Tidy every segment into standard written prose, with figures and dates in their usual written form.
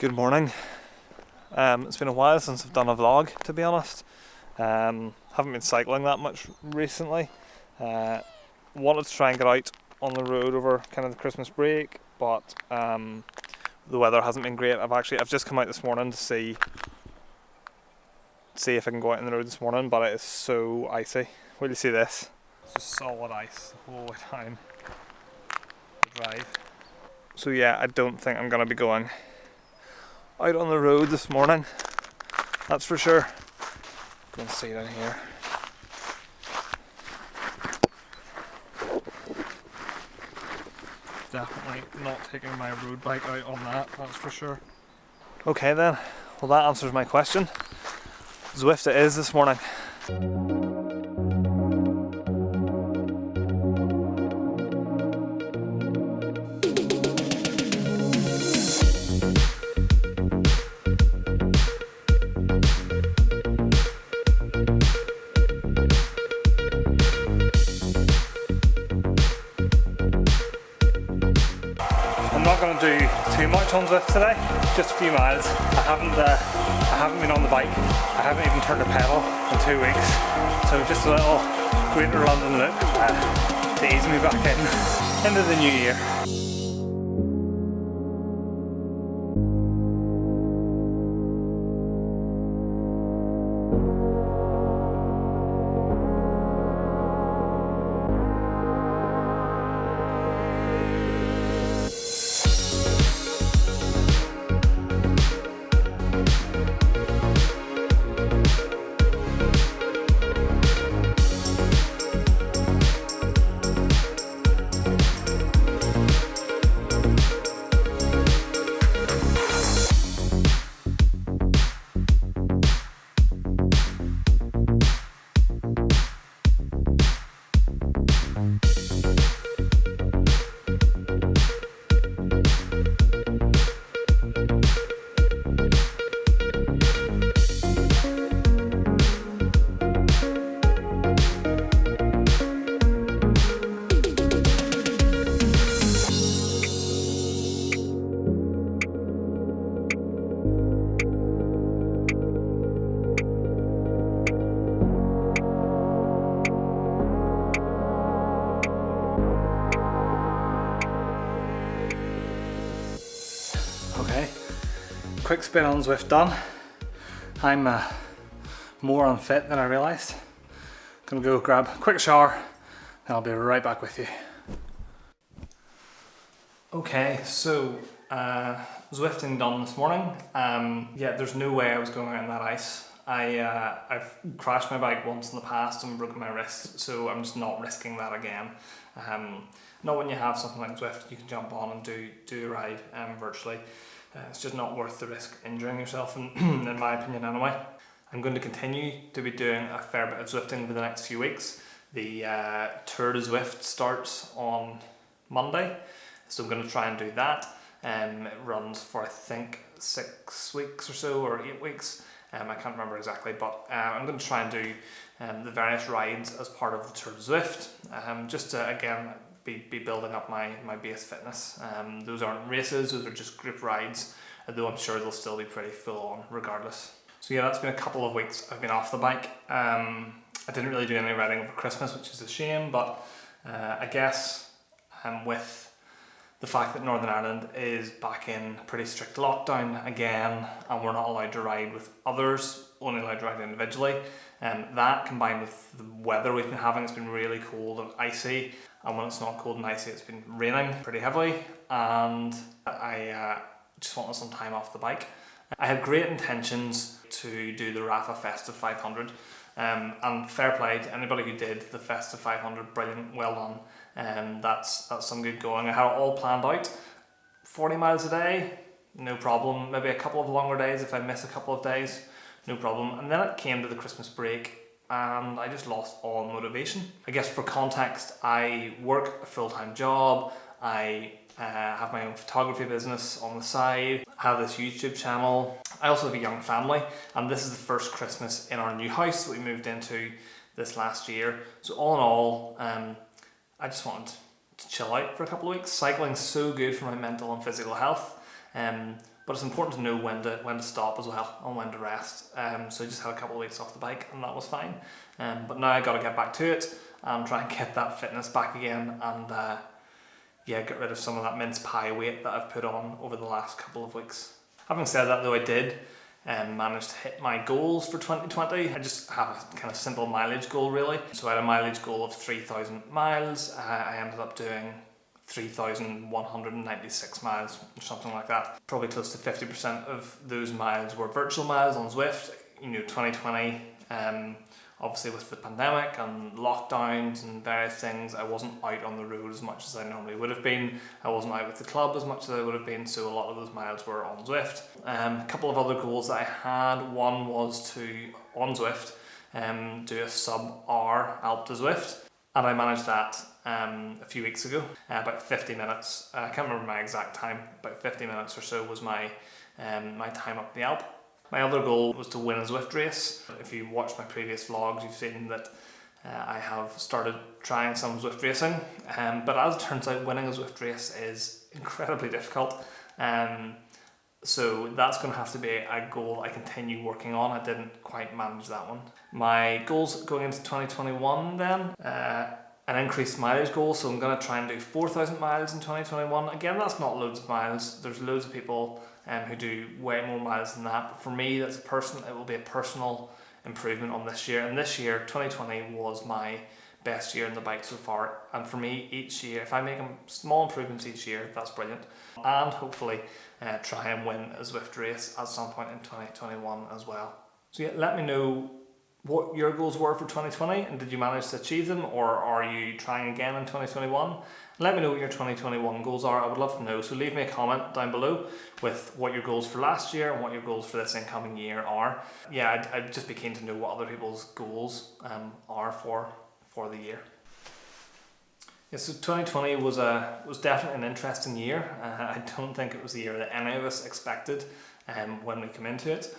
Good morning. It's been a while since I've done a vlog, to be honest. Haven't been cycling that much recently. Wanted to try and get out on the road over kind of the Christmas break, but the weather hasn't been great. I've just come out this morning to see if I can go out on the road this morning, but it is so icy. Will you see this? It's just solid ice the whole way down the drive. So yeah, I don't think I'm gonna be going out on the road this morning, that's for sure. Go and see down here. Definitely not taking my road bike out on that's for sure. Okay then, well that answers my question. Zwift it is this morning. I'm not going to do too much on Zwift today, just a few miles. I haven't been on the bike, I haven't even turned a pedal in 2 weeks, so just a little Greater London loop to ease me back into the new year. Okay, quick spin on Zwift done. I'm more unfit than I realised. Gonna go grab a quick shower, and I'll be right back with you. Okay, so Zwifting done this morning. Yeah, there's no way I was going out on that ice. I've crashed my bike once in the past and broken my wrist, so I'm just not risking that again. Not when you have something like Zwift, you can jump on and do a ride virtually. It's just not worth the risk injuring yourself, in my opinion anyway. I'm going to continue to be doing a fair bit of Zwifting over the next few weeks. The Tour de Zwift starts on Monday, so I'm going to try and do that. It runs for I think 6 weeks or so, or 8 weeks. I can't remember exactly, but I'm going to try and do the various rides as part of the Tour de Zwift, just to again be building up my base fitness. Those aren't races, those are just group rides, although I'm sure they'll still be pretty full on regardless. So yeah, that's been a couple of weeks I've been off the bike. I didn't really do any riding over Christmas, which is a shame, but I guess with the fact that Northern Ireland is back in pretty strict lockdown again, and we're not allowed to ride with others, only allowed to ride individually, that combined with the weather we've been having, it's been really cold and icy, and when it's not cold and icy, it's been raining pretty heavily, and I just wanted some time off the bike. I had great intentions to do the Rapha Festive 500, and fair play to anybody who did the Festive 500, brilliant, well done. That's some good going. I had it all planned out, 40 miles a day, no problem. Maybe a couple of longer days if I miss a couple of days, no problem. And then it came to the Christmas break and I just lost all motivation. I guess for context, I work a full-time job, I have my own photography business on the side, I have this YouTube channel. I also have a young family, and this is the first Christmas in our new house that we moved into this last year. So all in all, I just wanted to chill out for a couple of weeks. Cycling's so good for my mental and physical health. but it's important to know when to stop as well and when to rest. So I just had a couple of weeks off the bike and that was fine. But now I got to get back to it and try and get that fitness back again, and get rid of some of that mince pie weight that I've put on over the last couple of weeks. Having said that though, I did manage to hit my goals for 2020. I just have a kind of simple mileage goal really. So I had a mileage goal of 3,000 miles. I ended up doing 3,196 miles or something like that. Probably close to 50% of those miles were virtual miles on Zwift. 2020, obviously with the pandemic and lockdowns and various things, I wasn't out on the road as much as I normally would have been. I wasn't out with the club as much as I would have been, so a lot of those miles were on Zwift. A couple of other goals that I had, one was to, on Zwift, do a sub-hour Alp to Zwift, and I managed that a few weeks ago, about 50 minutes. I can't remember my exact time, about 50 minutes or so was my time up the Alp. My other goal was to win a Zwift race. If you watched my previous vlogs, you've seen that I have started trying some Zwift racing, but as it turns out, winning a Zwift race is incredibly difficult. So that's going to have to be a goal I continue working on. I didn't quite manage that one. My goals going into 2021 then, an increased mileage goal, so I'm going to try and do 4,000 miles in 2021. Again, that's not loads of miles. There's loads of people who do way more miles than that, but for me, it will be a personal improvement on this year. And this year, 2020, was my best year in the bike so far. And for me, each year, if I make small improvements each year, that's brilliant. And hopefully try and win a Zwift race at some point in 2021 as well. So yeah, let me know what your goals were for 2020, and did you manage to achieve them, or are you trying again in 2021? Let me know what your 2021 goals are. I would love to know, so leave me a comment down below with what your goals for last year and what your goals for this incoming year are. Yeah, I'd just be keen to know what other people's goals are for the year. Yeah, so 2020 was definitely an interesting year. I don't think it was the year that any of us expected when we came into it.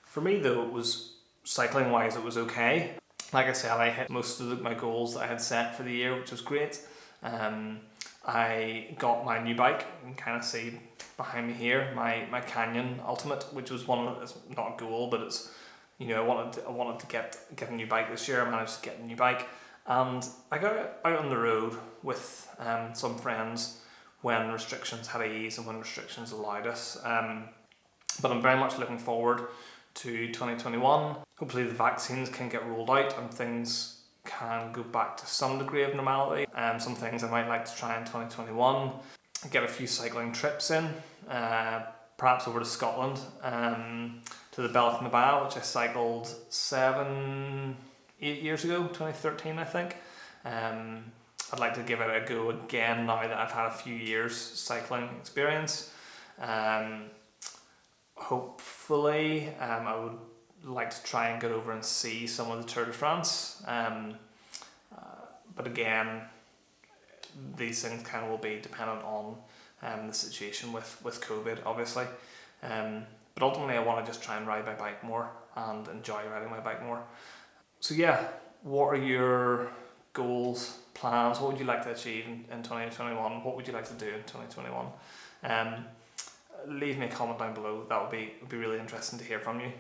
For me though, it was cycling wise, it was okay. Like I said, I hit most of my goals that I had set for the year, which was great. I got my new bike, you can kind of see behind me here, my Canyon Ultimate, which was it's not a goal, but it's, I wanted to get a new bike this year. I managed to get a new bike, and I got out on the road with some friends when restrictions had to ease and when restrictions allowed us. But I'm very much looking forward to 2021. Hopefully the vaccines can get rolled out and things can go back to some degree of normality. Some things I might like to try in 2021. Get a few cycling trips in, perhaps over to Scotland, to the Belk na Baa, which I cycled 8 years ago, 2013 I think. I'd like to give it a go again now that I've had a few years cycling experience. Hopefully, I would like to try and get over and see some of the Tour de France. But again, these things kind of will be dependent on the situation with COVID, obviously. But ultimately, I want to just try and ride my bike more and enjoy riding my bike more. So yeah, what are your goals, plans? What would you like to achieve in 2021? What would you like to do in 2021? Leave me a comment down below. That would be really interesting to hear from you.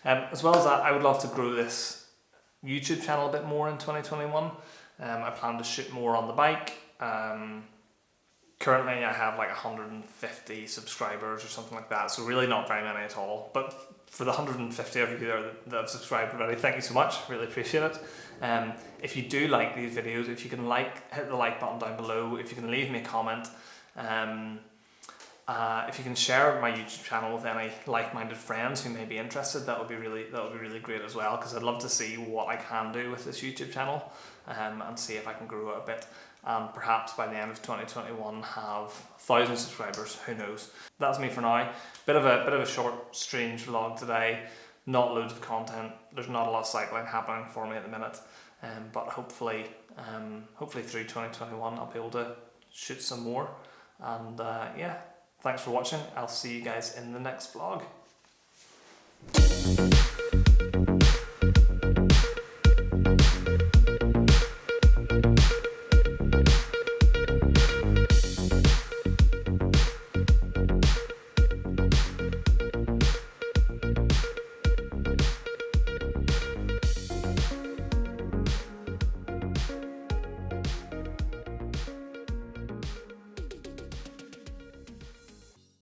As well as that, I would love to grow this YouTube channel a bit more in 2021. I plan to shoot more on the bike. Currently I have like 150 subscribers or something like that, so really not very many at all. But for the 150 of you that have subscribed already, thank you so much, really appreciate it. If you do like these videos, if you can hit the like button down below, if you can leave me a comment, if you can share my YouTube channel with any like-minded friends who may be interested, that would be really great as well, because I'd love to see what I can do with this YouTube channel, and see if I can grow it a bit, and perhaps by the end of 2021 have 1,000 subscribers. Who knows? That's me for now. Bit of a short, strange vlog today. Not loads of content. There's not a lot of cycling happening for me at the minute, but hopefully through 2021 I'll be able to shoot some more. And yeah. Thanks for watching. I'll see you guys in the next vlog.